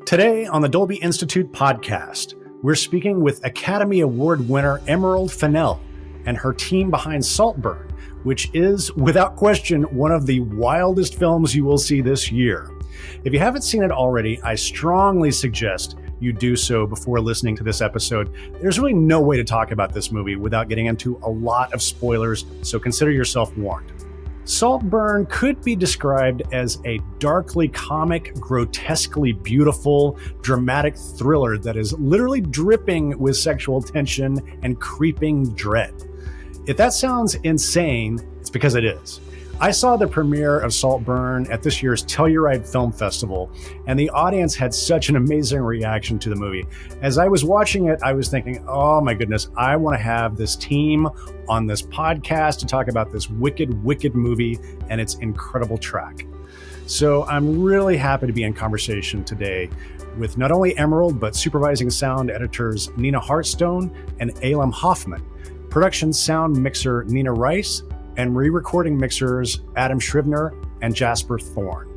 Today on the Dolby Institute podcast, we're speaking with Academy Award winner Emerald Fennell and her team behind Saltburn, which is, without question, one of the wildest films you will see this year. If you haven't seen it already, I strongly suggest you do so before listening to this episode. There's really no way to talk about this movie without getting into a lot of spoilers, so consider yourself warned. Saltburn could be described as a darkly comic, grotesquely beautiful, dramatic thriller that is literally dripping with sexual tension and creeping dread. If that sounds insane, it's because it is. I saw the premiere of Saltburn at this year's Telluride Film Festival, and the audience had such an amazing reaction to the movie. As I was watching it, I was thinking, oh my goodness, I want to have this team on this podcast to talk about this wicked, wicked movie and its incredible track. So I'm really happy to be in conversation today with not only Emerald, but supervising sound editors Nina Hartstone and Elam Hoffman, production sound mixer Nina Rice, and re-recording mixers Adam Shrivner and Jasper Thorne.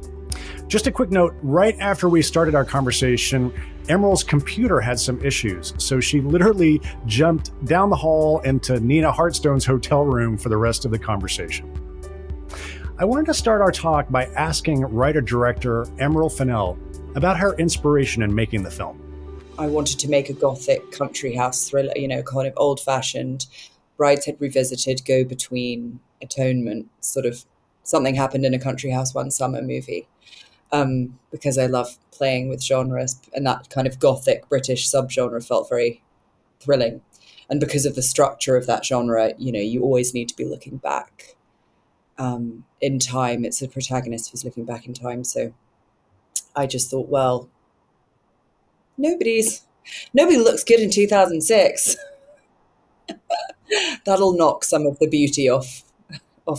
Just a quick note, right after we started our conversation, Emerald's computer had some issues, so she literally jumped down the hall into Nina Hartstone's hotel room for the rest of the conversation. I wanted to start our talk by asking writer-director Emerald Fennell about her inspiration in making the film. I wanted to make a Gothic country house thriller, kind of old-fashioned, Brideshead Revisited, go-between, atonement, sort of something happened in a country house one summer movie, because I love playing with genres, and that kind of Gothic British subgenre felt very thrilling. And because of the structure of that genre, you always need to be looking back in time. It's the protagonist who's looking back in time. So I just thought, well, nobody looks good in 2006. That'll knock some of the beauty off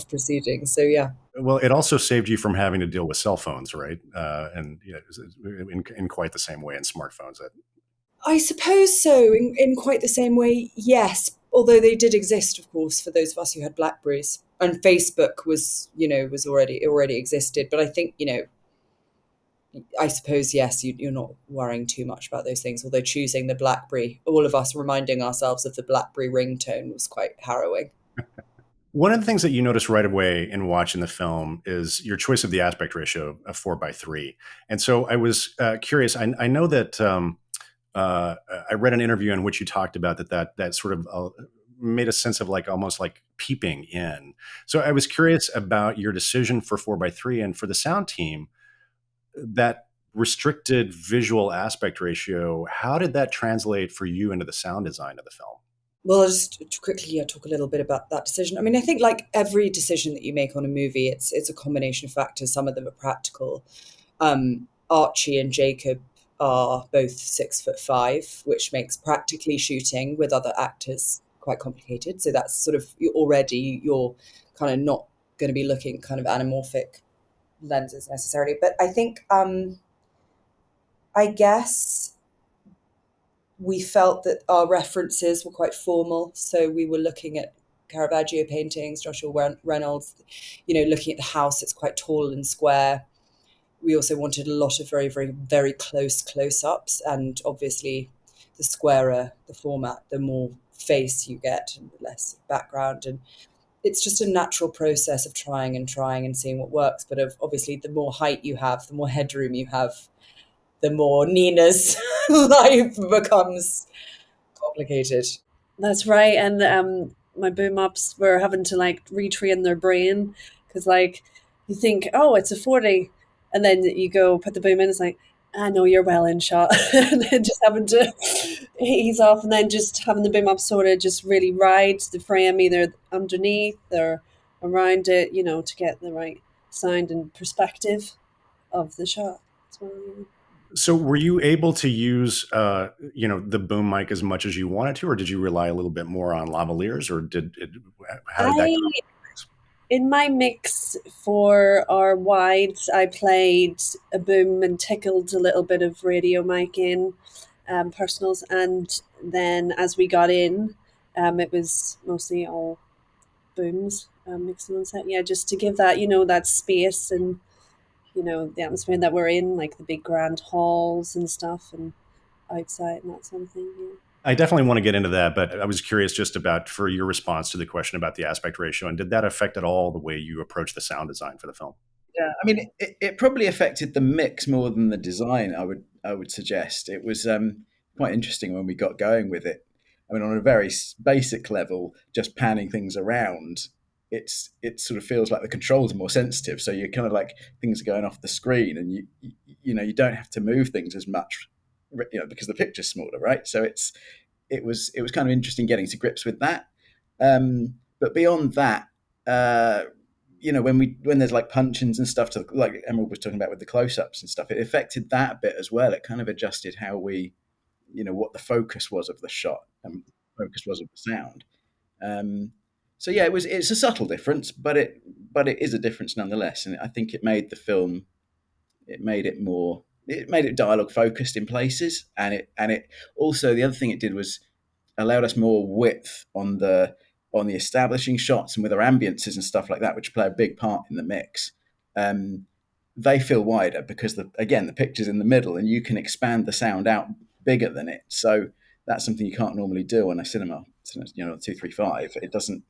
proceedings. So yeah. Well, it also saved you from having to deal with cell phones, right? And in quite the same way in smartphones. I suppose so. In quite the same way, yes. Although they did exist, of course, for those of us who had BlackBerries, and Facebook was already existed. But I think I suppose, yes, you're not worrying too much about those things, although choosing the BlackBerry, all of us reminding ourselves of the BlackBerry ringtone was quite harrowing. One of the things that you notice right away in watching the film is your choice of the aspect ratio of 4:3. And so I was curious, I know that I read an interview in which you talked about that sort of made a sense of almost like peeping in. So I was curious about your decision for 4:3 and for the sound team, that restricted visual aspect ratio. How did that translate for you into the sound design of the film? Well, I'll just quickly talk a little bit about that decision. I mean, I think like every decision that you make on a movie, it's a combination of factors. Some of them are practical. Archie and Jacob are both 6'5", which makes practically shooting with other actors quite complicated. So that's sort of you're kind of not going to be looking kind of anamorphic lenses necessarily. But I think, I guess we felt that our references were quite formal. So we were looking at Caravaggio paintings, Joshua Reynolds, looking at the house, it's quite tall and square. We also wanted a lot of very, very, very close-ups. And obviously the squarer the format, the more face you get and the less background. And it's just a natural process of trying and seeing what works. But obviously the more height you have, the more headroom you have, the more Nina's life becomes complicated. That's right. And my boom ups were having to retrain their brain, because you think, oh, it's a 40, and then you go put the boom in, it's like, I know you're well in shot. And then just having to ease off, and then just having the boom up sort of just really ride the frame either underneath or around it, to get the right sound and perspective of the shot as well. So were you able to use, the boom mic as much as you wanted to, or did you rely a little bit more on lavaliers, or how did that go? In my mix for our wides, I played a boom and tickled a little bit of radio mic in personals. And then as we got in, it was mostly all booms mixing on set. Yeah, just to give that, that space and, the atmosphere that we're in, like the big grand halls and stuff, and outside and that sort of thing. Yeah. I definitely want to get into that, but I was curious just about for your response to the question about the aspect ratio, and did that affect at all the way you approach the sound design for the film? Yeah, I mean, it probably affected the mix more than the design. I would suggest it was quite interesting when we got going with it. I mean, on a very basic level, just panning things around, it sort of feels like the controls are more sensitive. So you're kind of like things are going off the screen, and you don't have to move things as much, because the picture's smaller, right? So it was kind of interesting getting to grips with that. But beyond that. When there's like punch-ins and stuff, to like Emerald was talking about with the close-ups and stuff, it affected that a bit as well. It kind of adjusted how we, what the focus was of the shot and focus was of the sound. So yeah, it's a subtle difference, but it is a difference nonetheless. And I think it made the film, it made it dialogue focused in places, and it also, the other thing it did was allowed us more width on the establishing shots, and with our ambiences and stuff like that, which play a big part in the mix. They feel wider because the picture's in the middle, and you can expand the sound out bigger than it. So that's something you can't normally do on a cinema, 235. It doesn't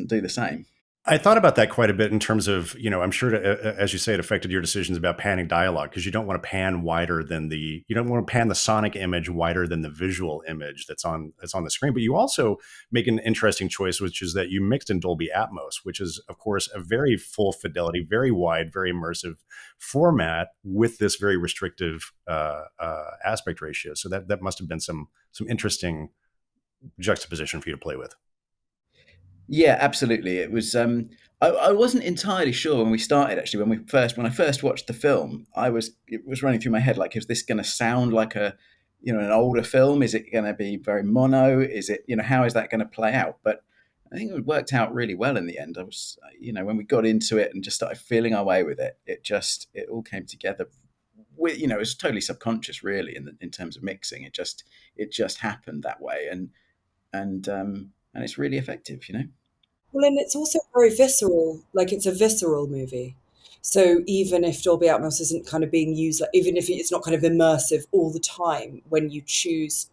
do the same. I thought about that quite a bit in terms of, I'm sure, as you say, it affected your decisions about panning dialogue, because you don't want to pan wider than you don't want to pan the sonic image wider than the visual image that's on the screen. But you also make an interesting choice, which is that you mixed in Dolby Atmos, which is, of course, a very full fidelity, very wide, very immersive format with this very restrictive aspect ratio. So that must have been some interesting juxtaposition for you to play with. Yeah, absolutely. It was. I wasn't entirely sure when we started. Actually, when I first watched the film, it was running through my head like, is this going to sound like an older film? Is it going to be very mono? Is it, how is that going to play out? But I think it worked out really well in the end. I was, when we got into it and just started feeling our way with it, it all came together. It was totally subconscious, really, in terms of mixing. It just happened that way, and it's really effective, Well, and it's also very visceral. Like, it's a visceral movie. So even if Dolby Atmos isn't kind of being used, like, even if it's not kind of immersive all the time, when you choose,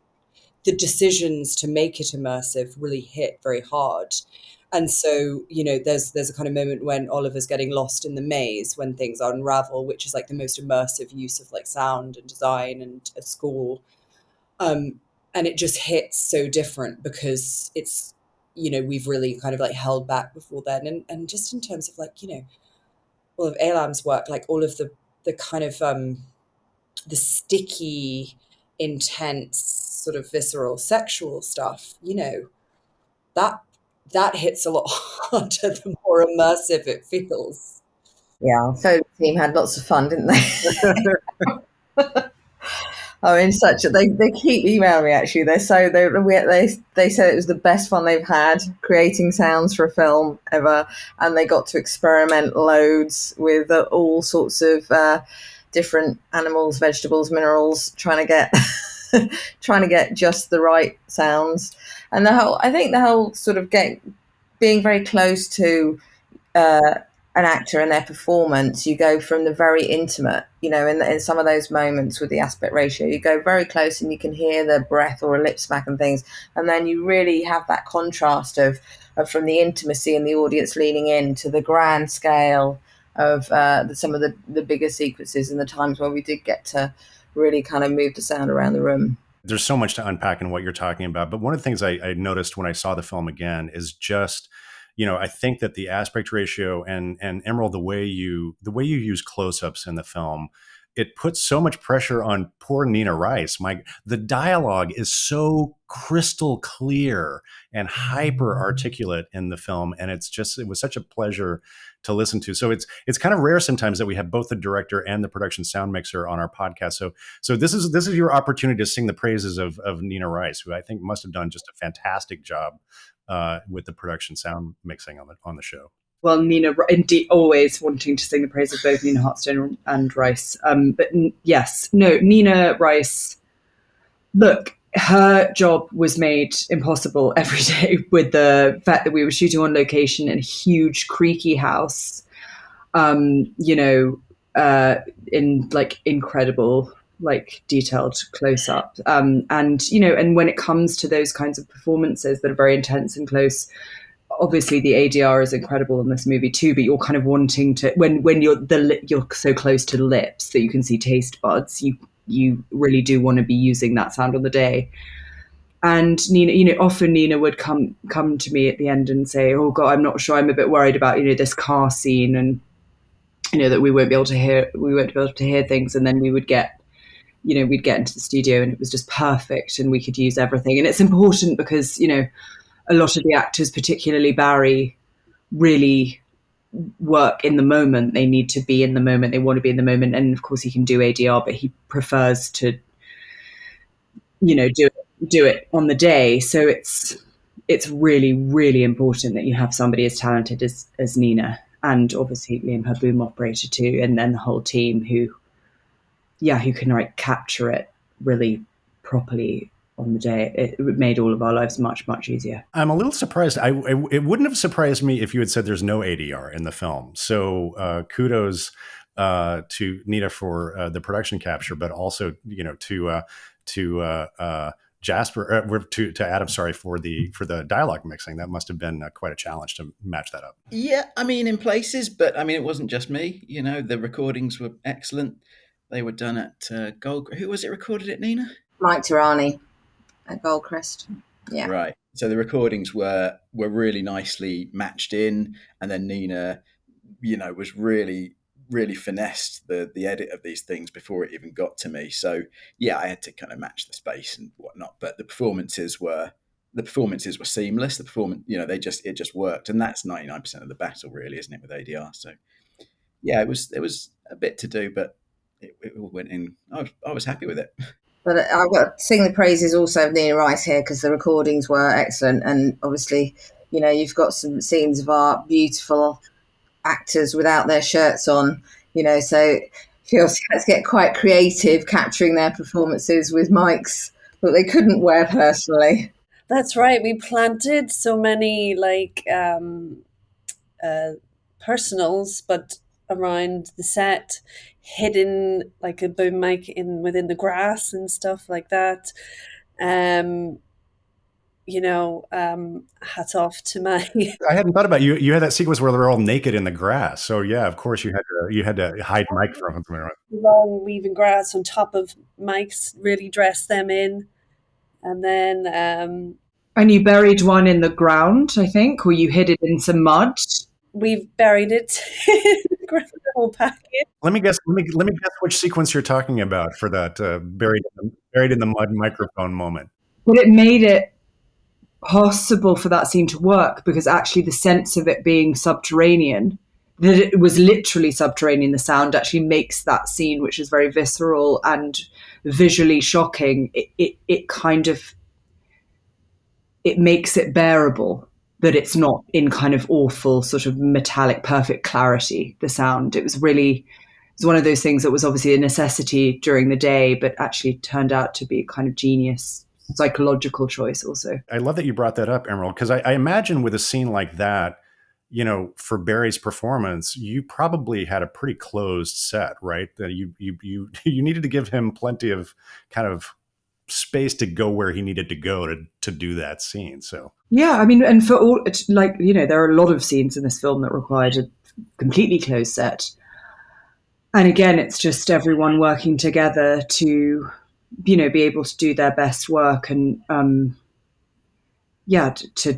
the decisions to make it immersive really hit very hard. And so, there's a kind of moment when Oliver's getting lost in the maze, when things unravel, which is like the most immersive use of like sound and design and a score. And it just hits so different because it's, we've really kind of like held back before then. And just in terms of like, all of Elam's work, like all of the kind of the sticky, intense, sort of visceral sexual stuff, that hits a lot harder the more immersive it feels. Yeah, so the team had lots of fun, didn't they? I mean, they keep emailing me. Actually, they said it was the best fun they've had creating sounds for a film ever, and they got to experiment loads with all sorts of different animals, vegetables, minerals, trying to get just the right sounds. And I think the whole sort of being very close to an actor and their performance, you go from the very intimate, in some of those moments with the aspect ratio, you go very close and you can hear the breath or a lip smack and things. And then you really have that contrast of from the intimacy and the audience leaning in to the grand scale of some of the bigger sequences and the times where we did get to really kind of move the sound around the room. There's so much to unpack in what you're talking about. But one of the things I noticed when I saw the film again is just, I think that the aspect ratio and Emerald, the way you use close-ups in the film, it puts so much pressure on poor Nina Rice. The dialogue is so crystal clear and hyper articulate in the film, and it was such a pleasure to listen to. So it's kind of rare sometimes that we have both the director and the production sound mixer on our podcast. So this is your opportunity to sing the praises of Nina Rice, who I think must have done just a fantastic job with the production sound mixing on the show. Well, Nina, indeed, always wanting to sing the praise of both Nina Hartstone and Rice. But yes, no, Nina Rice, look, her job was made impossible every day with the fact that we were shooting on location in a huge creaky house, in like incredible, like detailed close up. And and when it comes to those kinds of performances that are very intense and close, obviously the ADR is incredible in this movie too. But you're kind of wanting to when you're so close to the lips that you can see taste buds. You really do want to be using that sound on the day. And Nina, often Nina would come to me at the end and say, "Oh God, I'm not sure. I'm a bit worried about this car scene, and that we won't be able to hear things." And then we would get, we'd get into the studio and it was just perfect, and we could use everything. And it's important because a lot of the actors, particularly Barry, really work in the moment. They need to be in the moment. They want to be in the moment. And of course, he can do ADR, but he prefers to, do it on the day. So it's really, really important that you have somebody as talented as Nina, and obviously Liam, her boom operator too, and then the whole team who can capture it really properly on the day. It made all of our lives much, much easier. I'm a little surprised. It wouldn't have surprised me if you had said there's no ADR in the film. So kudos to Nina for the production capture, but also to Jasper, to Adam, sorry, for the dialogue mixing. That must have been quite a challenge to match that up. Yeah, I mean, in places, but I mean, it wasn't just me. The recordings were excellent. They were done at Gold. Who was it recorded at, Nina? Mike Tirani at Goldcrest. Yeah. Right. So the recordings were really nicely matched in, and then Nina, was really, really finessed the edit of these things before it even got to me. So yeah, I had to kind of match the space and whatnot. But the performances were seamless. The performance, it just worked, and that's 99% of the battle, really, isn't it, with ADR? So yeah, it was a bit to do, but it all went in. I was happy with it. But I've got to sing the praises also of Nina Rice here, because the recordings were excellent. And obviously, you've got some scenes of our beautiful actors without their shirts on, so she also has to get quite creative capturing their performances with mics that they couldn't wear personally. That's right. We planted so many personals, but around the set, hidden like a boom mic within the grass and stuff like that. Hats off to my. I hadn't thought about you. You had that sequence where they're all naked in the grass. So yeah, of course you had to hide mic from them. Long weaving grass on top of mics, really dress them in, and then. And you buried one in the ground, I think, or you hid it in some mud. We've buried it in the whole package. Let me guess which sequence you're talking about for that buried in the mud microphone moment. But it made it possible for that scene to work, because actually the sense of it being subterranean, that it was literally subterranean, the sound actually makes that scene, which is very visceral and visually shocking, it kind of, it makes it bearable, that it's not in kind of awful sort of metallic perfect clarity, the sound. It was one of those things that was obviously a necessity during the day, but actually turned out to be a kind of genius psychological choice also. I love that you brought that up, Emerald, because I imagine with a scene like that, for Barry's performance, you probably had a pretty closed set, right? That you needed to give him plenty of kind of space to go where he needed to go to do that scene. So yeah, I mean, and for all, there are a lot of scenes in this film that required a completely closed set. And again, it's just everyone working together to, be able to do their best work and, to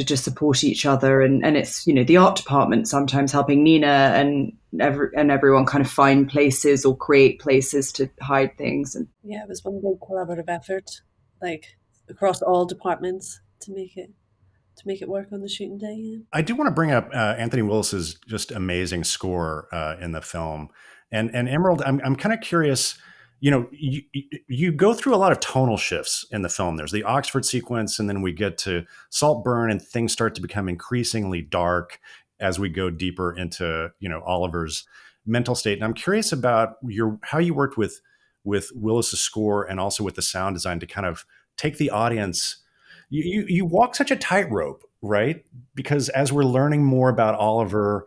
just support each other. And it's, the art department sometimes helping Nina and everyone kind of find places or create places to hide things. And yeah, it was one big collaborative effort, like across all departments to make it work on the shooting day. Yeah. I do want to bring up Anthony Willis's just amazing score in the film. And Emerald, I'm kind of curious, you go through a lot of tonal shifts in the film. There's the Oxford sequence, and then we get to Saltburn, and things start to become increasingly dark as we go deeper into, Oliver's mental state. And I'm curious about how you worked with Willis's score and also with the sound design to kind of take the audience. You walk such a tightrope, right? Because as we're learning more about Oliver,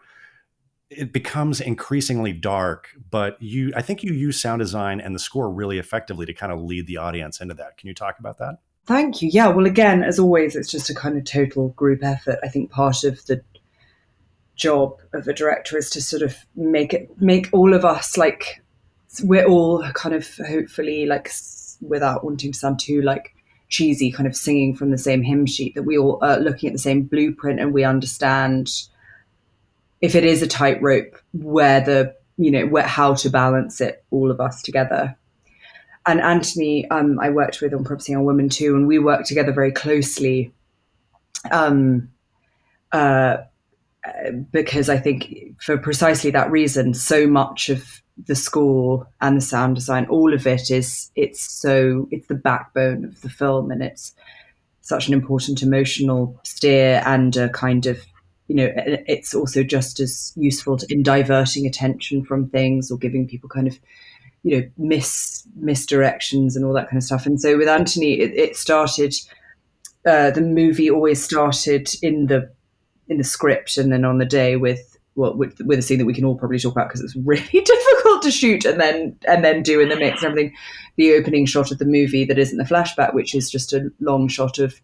it becomes increasingly dark, but I think you use sound design and the score really effectively to kind of lead the audience into that. Can you talk about that? Thank you. Yeah, well, again, as always, it's just a kind of total group effort. I think part of the job of a director is to sort of make all of us, like, we're all kind of, hopefully, like, without wanting to sound too like cheesy, kind of singing from the same hymn sheet, that we all are looking at the same blueprint, and we understand, if it is a tightrope, how to balance it, all of us together. And Anthony, I worked with on Promising Young Woman too, and we worked together very closely, because I think for precisely that reason, so much of the score and the sound design, all of it it's the backbone of the film, and it's such an important emotional steer, and a kind of, it's also just as useful in diverting attention from things, or giving people kind of, misdirections and all that kind of stuff. And so with Anthony, it started, the movie always started in the script, and then on the day with a scene that we can all probably talk about, because it's really difficult to shoot and then do in the mix and everything. The opening shot of the movie that isn't the flashback, which is just a long shot of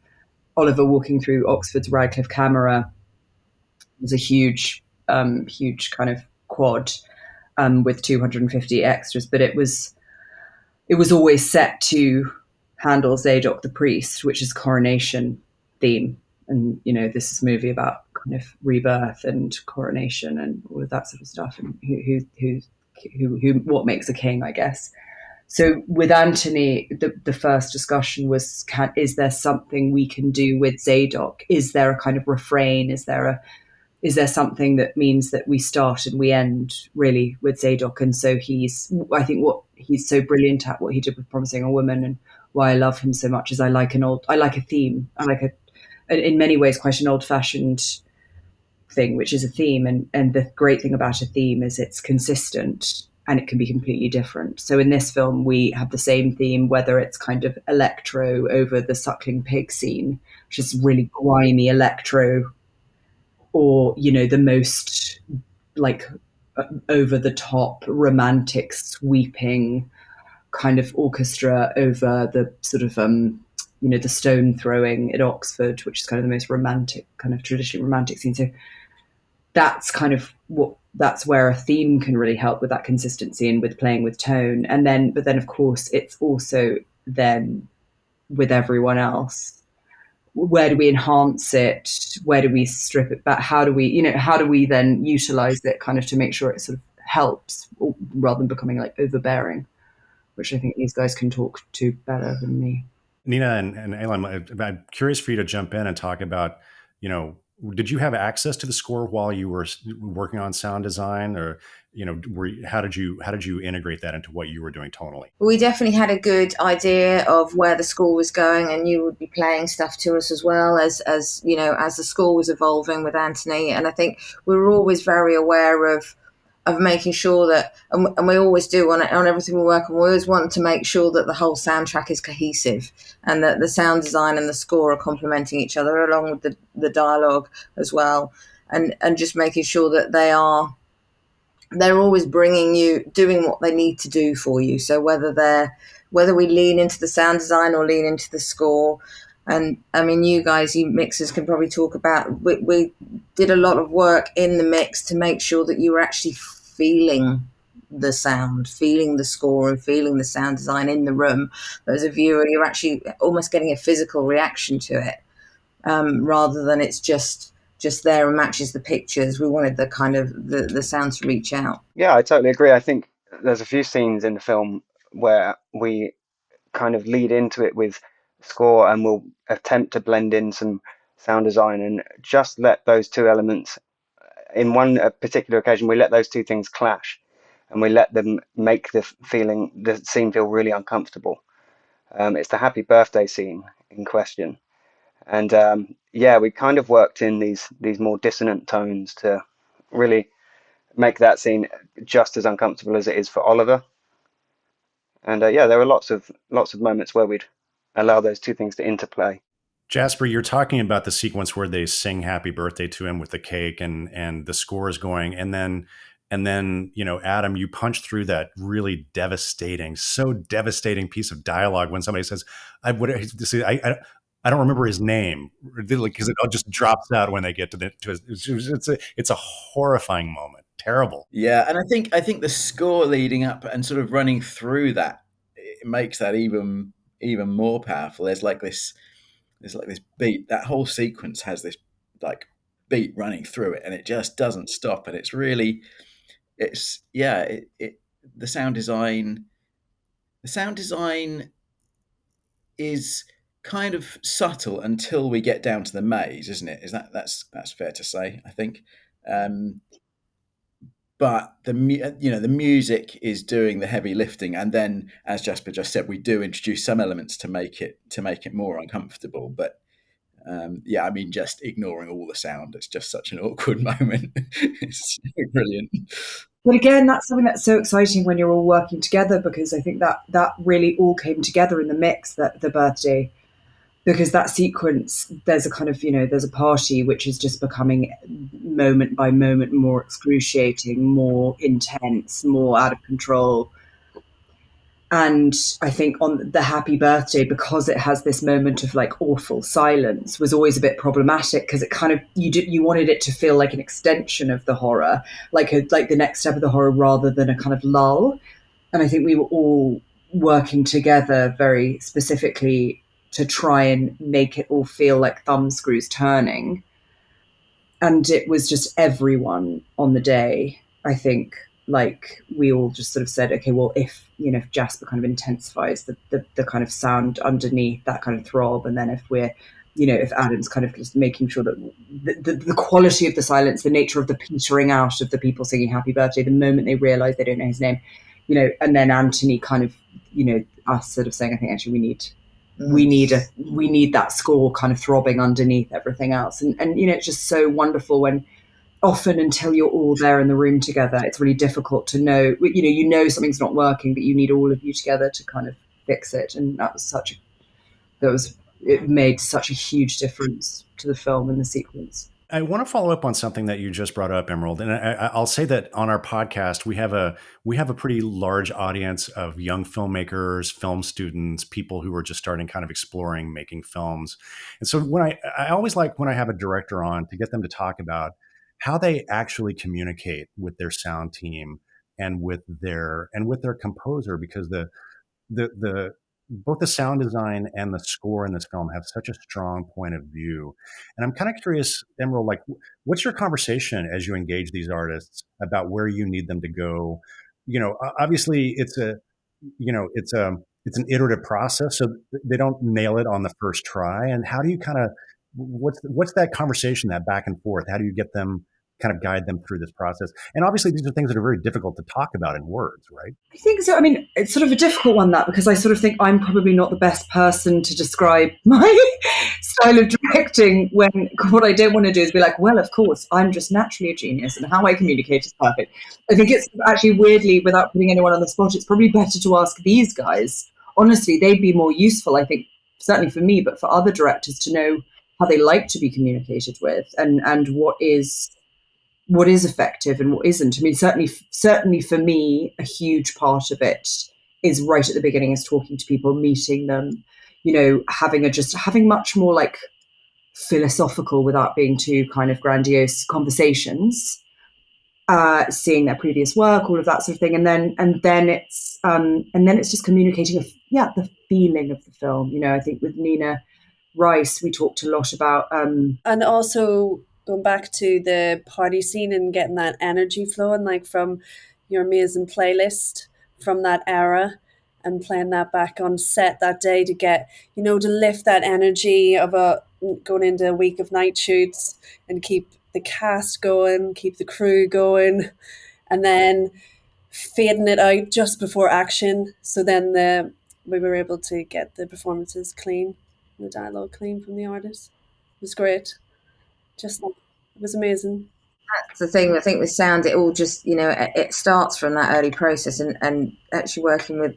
Oliver walking through Oxford's Radcliffe Camera, was a huge kind of quad, with 250 extras, but it was always set to Handel's Zadok the Priest, which is coronation theme. And, this is a movie about kind of rebirth and coronation and all of that sort of stuff, and who what makes a king, I guess. So with Anthony, the first discussion was, is there something we can do with Zadok? Is there a kind of refrain? Is there something that means that we start and we end really with Zadok? And so I think what he's so brilliant at, what he did with Promising a Woman, and why I love him so much, is I like a theme. I like in many ways, quite an old-fashioned thing, which is a theme. And the great thing about a theme is it's consistent, and it can be completely different. So in this film, we have the same theme, whether it's kind of electro over the suckling pig scene, which is really grimy electro, or, the most like over the top romantic sweeping kind of orchestra over the sort of the stone throwing at Oxford, which is kind of the most romantic, kind of traditionally romantic scene. So that's kind of that's where a theme can really help with that consistency and with playing with tone. But then of course it's also then with everyone else, where do we enhance it? Where do we strip it back? How do we then utilize it kind of to make sure it sort of helps, rather than becoming like overbearing, which I think these guys can talk to better than me. Nina and Elam, I'm curious for you to jump in and talk about, did you have access to the score while you were working on sound design, or how did you integrate that into what you were doing tonally? We definitely had a good idea of where the score was going, and you would be playing stuff to us as well as the score was evolving with Anthony. And I think we were always very aware of making sure that, and we always do on everything we work on, we always want to make sure that the whole soundtrack is cohesive, and that the sound design and the score are complementing each other, along with the dialogue as well, and just making sure that they're always doing what they need to do for you. So whether we lean into the sound design or lean into the score, and I mean, you mixers can probably talk about, we did a lot of work in the mix to make sure that you were actually feeling the sound, feeling the score, and feeling the sound design in the room. But as a viewer, you're actually almost getting a physical reaction to it, rather than it's just there and matches the pictures. We wanted the kind of the sound to reach out. Yeah, I totally agree. I think there's a few scenes in the film where we kind of lead into it with score, and we'll attempt to blend in some sound design, and just let those two elements, in one particular occasion, we let those two things clash, and we let them make the scene feel really uncomfortable. It's the happy birthday scene in question. And we kind of worked in these more dissonant tones to really make that scene just as uncomfortable as it is for Oliver. And there were lots of moments where we'd allow those two things to interplay. Jasper, you're talking about the sequence where they sing happy birthday to him with the cake and the score is going. And then, Adam, you punch through that really so devastating piece of dialogue when somebody says, I don't remember his name because it all just drops out when they get to it's a horrifying moment. Terrible. Yeah, and I think the score leading up and sort of running through that, it makes that even more powerful. There's like this beat. That whole sequence has this like beat running through it, and it just doesn't stop. And it's really, it's yeah, it the sound design is kind of subtle until we get down to the maze, isn't it? That's fair to say, I think. Um, but the music is doing the heavy lifting, and then, as Jasper just said, we do introduce some elements to make it more uncomfortable. But yeah, I mean, just ignoring all the sound, it's just such an awkward moment. It's brilliant. But again, that's something that's so exciting when you're all working together, because I think that really all came together in the mix, that the birthday, because that sequence, there's a kind of, there's a party which is just becoming moment by moment more excruciating, more intense, more out of control. And I think on the happy birthday, because it has this moment of like awful silence, was always a bit problematic, because it kind of, you wanted it to feel like an extension of the horror, like the next step of the horror, rather than a kind of lull. And I think we were all working together very specifically to try and make it all feel like thumb screws turning. And it was just everyone on the day, I think, like we all just sort of said, okay, well, if Jasper kind of intensifies the kind of sound underneath that kind of throb, and then if we're, if Adam's kind of just making sure that the quality of the silence, the nature of the petering out of the people singing happy birthday, the moment they realize they don't know his name, and then Anthony kind of, us sort of saying, I think actually we need that score kind of throbbing underneath everything else. And it's just so wonderful when, often until you're all there in the room together, it's really difficult to know, something's not working, but you need all of you together to kind of fix it. And it made such a huge difference to the film and the sequence. I want to follow up on something that you just brought up, Emerald, and I'll say that on our podcast we have a pretty large audience of young filmmakers, film students, people who are just starting, kind of exploring making films. And so when I always like when I have a director on, to get them to talk about how they actually communicate with their sound team and with their composer, because the both the sound design and the score in this film have such a strong point of view. And I'm kind of curious, Emerald, like, what's your conversation as you engage these artists about where you need them to go? Obviously it's an iterative process, so they don't nail it on the first try. And how do you kind of, what's that conversation, that back and forth? How do you get them, kind of guide them through this process? And obviously these are things that are very difficult to talk about in words, right? I think so. I mean, it's sort of a difficult one, that, because I sort of think I'm probably not the best person to describe my style of directing, when what I don't want to do is be like, well, of course, I'm just naturally a genius and how I communicate is perfect. I think it's actually, weirdly, without putting anyone on the spot, it's probably better to ask these guys. Honestly, they'd be more useful, I think, certainly for me, but for other directors, to know how they like to be communicated with, and what is effective and what isn't. I mean, certainly for me, a huge part of it is right at the beginning, is talking to people, meeting them, having much more like philosophical, without being too kind of grandiose, conversations, seeing their previous work, all of that sort of thing, and then it's just communicating the feeling of the film. I think with Nina Rice, we talked a lot about, and also going back to the party scene and getting that energy flowing, like from your amazing playlist from that era, and playing that back on set that day to get, to lift that energy of going into a week of night shoots, and keep the cast going, keep the crew going, and then fading it out just before action. So then we were able to get the performances clean, the dialogue clean from the artists. It was great. It was amazing. That's the thing. I think with sound, it all just, it starts from that early process, and actually working with,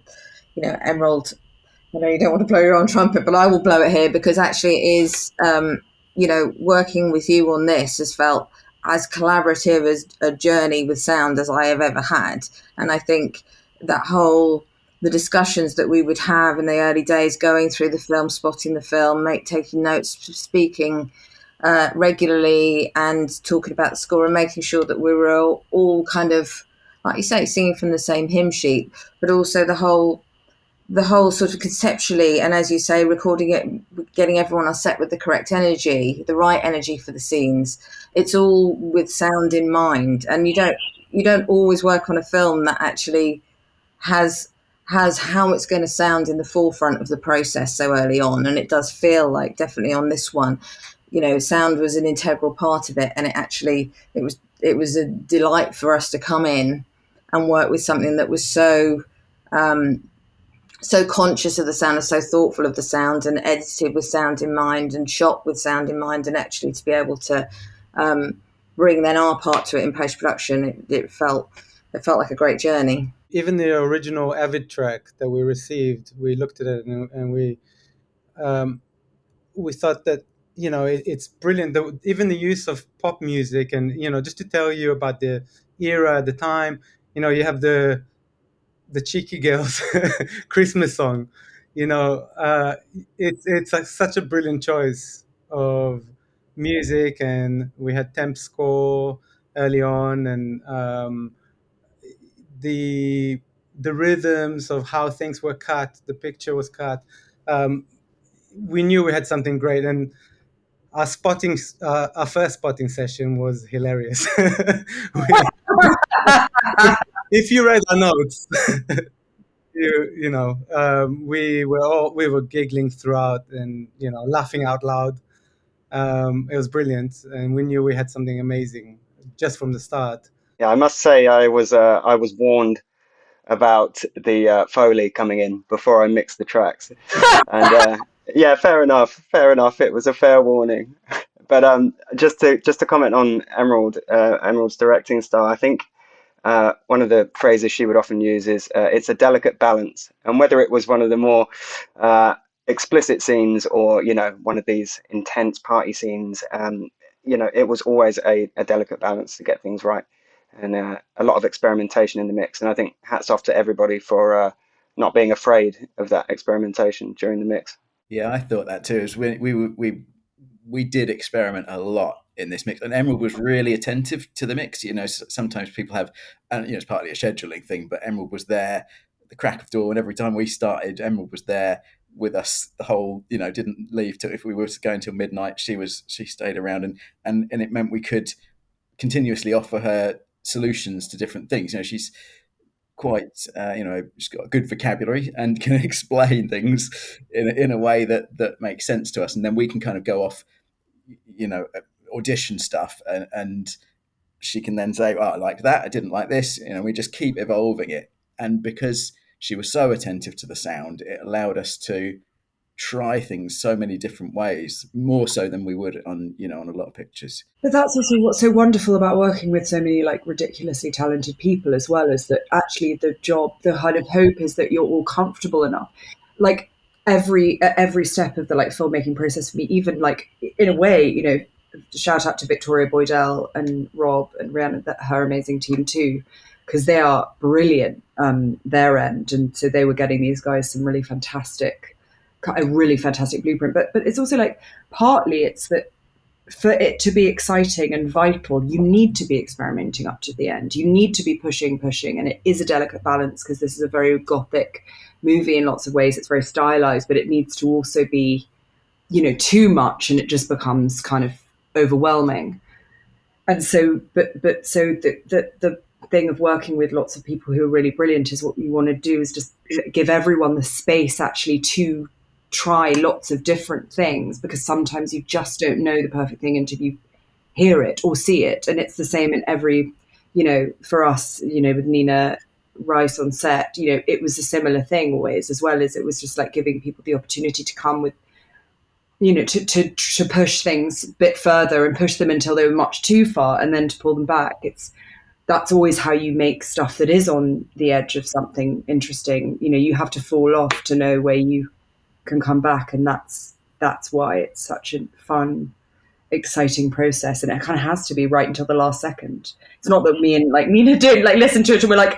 Emerald, I know you don't want to blow your own trumpet, but I will blow it here because actually it is, working with you on this has felt as collaborative as a journey with sound as I have ever had. And I think that the discussions that we would have in the early days, going through the film, spotting the film, taking notes, speaking regularly and talking about the score and making sure that we were all kind of, like you say, singing from the same hymn sheet, but also the whole sort of conceptually, and as you say, recording it, getting everyone on set with the correct energy, the right energy for the scenes. It's all with sound in mind, and you don't always work on a film that actually has how it's going to sound in the forefront of the process so early on. And it does feel like, definitely on this one, sound was an integral part of it, and it was a delight for us to come in and work with something that was so conscious of the sound and so thoughtful of the sound and edited with sound in mind and shot with sound in mind, and actually to be able to bring then our part to it in post-production, it felt like a great journey. Even the original Avid track that we received, we looked at it and we thought that, it's brilliant. Even the use of pop music and, just to tell you about the era, the time, you have the Cheeky Girls Christmas song, it's like such a brilliant choice of music. And we had temp score early on, and the rhythms of how things were cut, the picture was cut. We knew we had something great, and our first spotting session was hilarious. If you read our notes, we were giggling throughout and laughing out loud. It was brilliant, and we knew we had something amazing just from the start. Yeah, I must say I was warned about the Foley coming in before I mixed the tracks, and yeah, fair enough. It was a fair warning. But just to comment on Emerald's directing style, I think one of the phrases she would often use is it's a delicate balance. And whether it was one of the more explicit scenes or one of these intense party scenes, it was always a delicate balance to get things right, and a lot of experimentation in the mix. And I think hats off to everybody for not being afraid of that experimentation during the mix. Yeah, I thought that too. Is we did experiment a lot in this mix, and Emerald was really attentive to the mix. Sometimes people have, and it's partly a scheduling thing, but Emerald was there at the crack of dawn. Every time we started, Emerald was there with us the whole, didn't leave till, if we were going till midnight, she stayed around, and it meant we could continuously offer her solutions to different things. She's quite, she's got a good vocabulary and can explain things in a way that makes sense to us, and then we can kind of go off, audition stuff, and she can then say, "Oh, I like that. I didn't like this." We just keep evolving it, and because she was so attentive to the sound, it allowed us to try things so many different ways, more so than we would on a lot of pictures. But that's also what's so wonderful about working with so many like ridiculously talented people as well, is that actually the kind of hope is that you're all comfortable enough. Like every step of the like filmmaking process for me, even like in a way, shout out to Victoria Boydell and Rob and Rihanna, her amazing team too, because they are brilliant their end, and so they were getting these guys some really fantastic blueprint. But it's also like partly it's that for it to be exciting and vital, you need to be experimenting up to the end. You need to be pushing, and it is a delicate balance because this is a very Gothic movie in lots of ways. It's very stylized, but it needs to also be, too much, and it just becomes kind of overwhelming. And so, but so the thing of working with lots of people who are really brilliant is what you want to do is just give everyone the space actually to try lots of different things, because sometimes you just don't know the perfect thing until you hear it or see it. And it's the same in every, for us, with Nina Rice on set, it was a similar thing always, as well as it was just like giving people the opportunity to come with, to push things a bit further and push them until they were much too far and then to pull them back. That's always how you make stuff that is on the edge of something interesting. You have to fall off to know where you can come back, and that's why it's such a fun, exciting process, and it kind of has to be right until the last second. It's not that me and like Nina don't like listen to it and we're like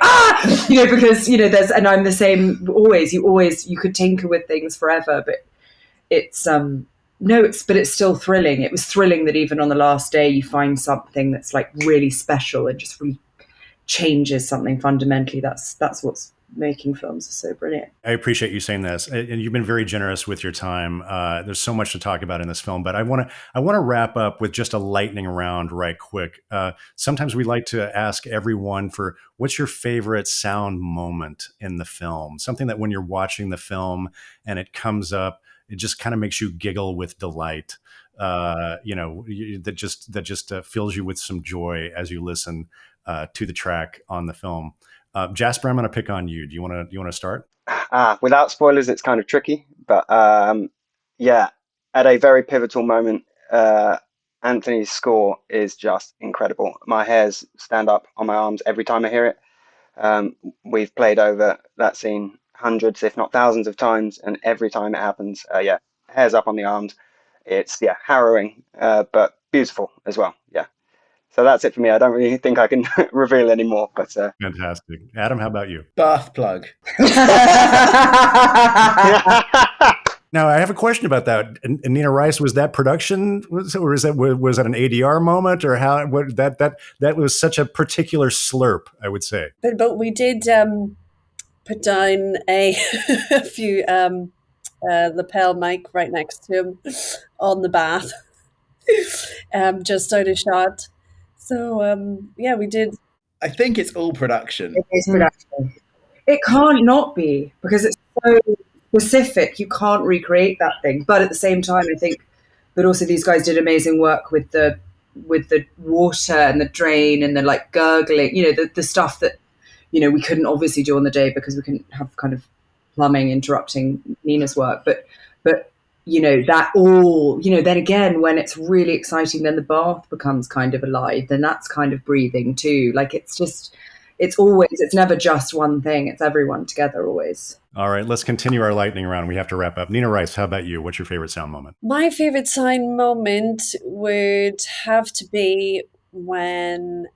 because there's, and I'm the same always. You could tinker with things forever, but it's but it's still thrilling. It was thrilling that even on the last day you find something that's like really special and just really changes something fundamentally. That's what's making films are so brilliant. I appreciate you saying this, and you've been very generous with your time. There's so much to talk about in this film, but I want to wrap up with just a lightning round right quick. Sometimes we like to ask everyone for what's your favorite sound moment in the film, something that when you're watching the film and it comes up, it just kind of makes you giggle with delight. That just fills you with some joy as you listen to the track on the film. Jasper, I'm going to pick on you. Do you want to start? Without spoilers, it's kind of tricky, but yeah, at a very pivotal moment, Anthony's score is just incredible. My hairs stand up on my arms every time I hear it. We've played over that scene hundreds, if not thousands of times, and every time it happens, hairs up on the arms. It's harrowing, but beautiful as well. Yeah. So that's it for me. I don't really think I can reveal anymore, but fantastic. Adam, how about you? Bath plug. Now I have a question about that. And Nina Rice, was that production, or was that an ADR moment, or how? What that was such a particular slurp, I would say. But we did put down a few lapel mic right next to him on the bath, just out of shot. So, we did. I think it's all production. It is production. It can't not be, because it's so specific. You can't recreate that thing. But at the same time, I think that also these guys did amazing work with the water and the drain and the like gurgling, the stuff that, we couldn't obviously do on the day because we couldn't have kind of plumbing interrupting Nina's work. But that all, then again, when it's really exciting, then the bath becomes kind of alive. Then that's kind of breathing too. Like it's never just one thing. It's everyone together always. All right, let's continue our lightning round. We have to wrap up. Nina Rice, how about you? What's your favorite sound moment? My favorite sound moment would have to be when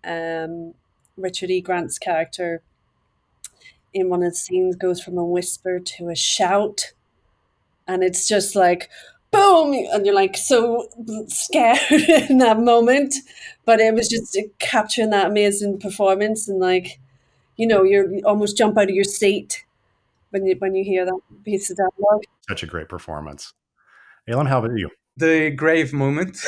Richard E. Grant's character in one of the scenes goes from a whisper to a shout. And it's just like, boom, and you're like so scared in that moment. But it was just capturing that amazing performance, and like, you almost jump out of your seat when you hear that piece of dialogue. Such a great performance. Elam, how about you? The grave moment.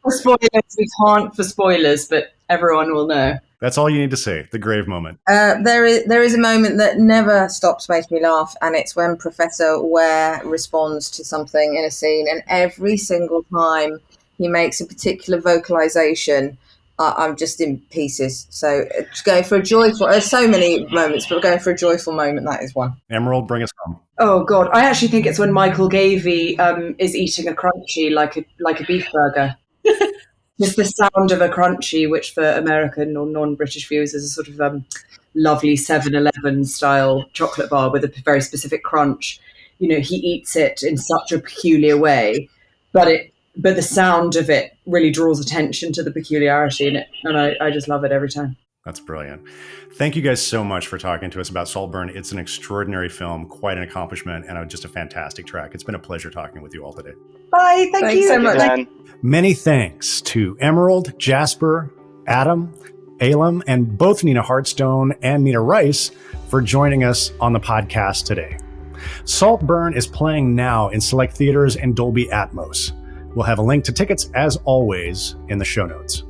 For spoilers, we can't for spoilers, but everyone will know. That's all you need to say, the grave moment. There is a moment that never stops making me laugh, and it's when Professor Ware responds to something in a scene, and every single time he makes a particular vocalization, I'm just in pieces. So just going for a joyful, there's so many moments, but going for a joyful moment, that is one. Emerald, bring us home. Oh God, I actually think it's when Michael Gavey is eating a crunchy like a beef burger. Just the sound of a crunchy, which for American or non-British viewers is a sort of lovely 7-Eleven style chocolate bar with a very specific crunch. He eats it in such a peculiar way, but the sound of it really draws attention to the peculiarity in it, and I just love it every time. That's brilliant. Thank you guys so much for talking to us about Saltburn. It's an extraordinary film, quite an accomplishment, and just a fantastic track. It's been a pleasure talking with you all today. Bye. Thank you so much. Many thanks to Emerald, Jasper, Adam, Elam, and both Nina Hartstone and Nina Rice for joining us on the podcast today. Saltburn is playing now in select theaters and Dolby Atmos. We'll have a link to tickets, as always, in the show notes.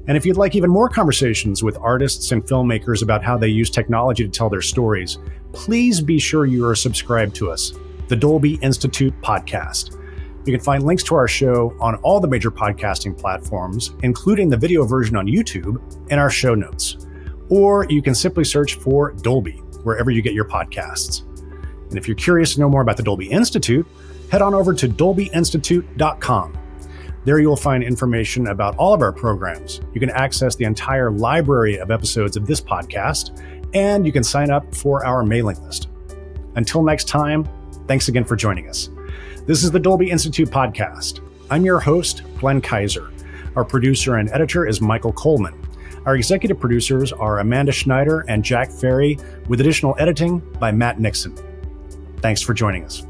And if you'd like even more conversations with artists and filmmakers about how they use technology to tell their stories, please be sure you are subscribed to us, the Dolby Institute podcast. You can find links to our show on all the major podcasting platforms, including the video version on YouTube, in our show notes. Or you can simply search for Dolby wherever you get your podcasts. And if you're curious to know more about the Dolby Institute, head on over to dolbyinstitute.com. There you will find information about all of our programs. You can access the entire library of episodes of this podcast, and you can sign up for our mailing list. Until next time, thanks again for joining us. This is the Dolby Institute podcast. I'm your host, Glenn Kaiser. Our producer and editor is Michael Coleman. Our executive producers are Amanda Schneider and Jack Ferry, with additional editing by Matt Nixon. Thanks for joining us.